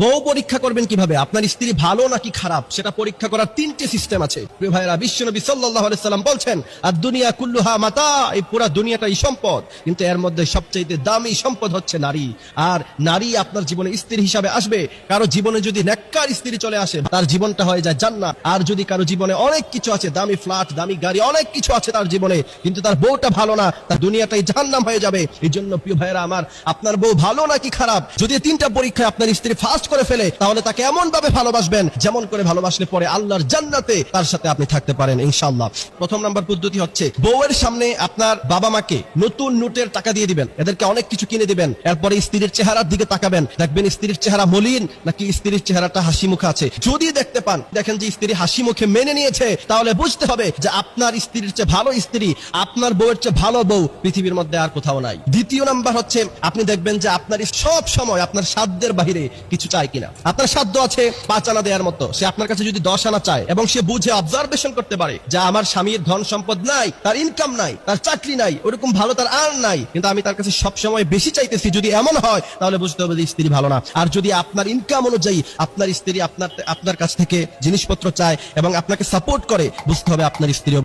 বউ পরীক্ষা করবেন কিভাবে? আপনার স্ত্রী ভালো নাকি খারাপ সেটা পরীক্ষা করার 3টে সিস্টেম আছে। প্রিয় ভাইরা, বিশ্বনবী সাল্লাল্লাহু আলাইহি সাল্লাম বলছেন, আর দুনিয়া কুল্লুহা মাতা, এই পুরা দুনিয়াটাই সম্পদ, কিন্তু এর মধ্যে সবচেয়ে দামি সম্পদ হচ্ছে নারী। আর নারী আপনার জীবনে স্ত্রী হিসাবে আসবে। কারো জীবনে যদি নেককার স্ত্রী চলে আসে, তার জীবনটা হয়ে যায় জান্নাত। আর যদি কারো জীবনে অনেক কিছু আছে, দামি ফ্ল্যাট, দামি গাড়ি, অনেক কিছু আছে তার জীবনে, কিন্তু তার বউটা ভালো না, তার দুনিয়াটাই জাহান্নাম হয়ে যাবে। এই জন্য প্রিয় ভাইরা আমার, আপনার বউ ভালো নাকি খারাপ, যদি 3টা পরীক্ষায় আপনার স্ত্রী ফার্স্ট করে ফেলে, তাহলে তাকে এমন ভাবে ভালোবাসবেন যেমন করে ভালোবাসলে পরে আল্লাহর জান্নাতে তার সাথে আপনি থাকতে পারেন ইনশাআল্লাহ। প্রথম নাম্বার পদ্ধতি হচ্ছে, বউয়ের সামনে আপনার বাবা মাকে নতুন নোটের টাকা দিয়ে দিবেন, এদেরকে অনেক কিছু কিনে দিবেন। এরপরে স্ত্রীর চেহারার দিকে তাকাবেন, দেখবেন স্ত্রীর চেহারা মলিন নাকি স্ত্রীর চেহারাটা হাসি মুখে আছে। যদি দেখতে পান, দেখেন যে স্ত্রী হাসি মুখে মেনে নিয়েছে, তাহলে বুঝতে হবে যে আপনার স্ত্রীর চেয়ে ভালো স্ত্রী, আপনার বউয়ের চেয়ে ভালো বউ পৃথিবীর মধ্যে আর কোথাও নাই। দ্বিতীয় নাম্বার হচ্ছে, আপনি দেখবেন যে আপনার সব সময় আপনার সাধ্যের বাহিরে কিছু চায় কিনা। আপনার সাধ্য আছে 5 আনা দেওয়ার মতো, সে আপনার কাছে যদি 10 আনা চায় এবং সে বুঝে অবজারভেশন করতে পারে যে আমার স্বামীর ধন সম্পদ নাই, তার ইনকাম নাই, তার চাকরি নাই, ওরকম ভালো তার আর্ন নাই, কিন্তু আমি তার কাছে সবসময় বেশি চাইতেছি, যদি এমন হয় তাহলে বুঝতে হবে যে স্ত্রী ভালো না। আর যদি আপনার ইনকাম অনুযায়ী আপনার স্ত্রী আপনার কাছ থেকে জিনিসপত্র চায় এবং আপনাকে সাপোর্ট করে, বুঝতে হবে আপনার স্ত্রী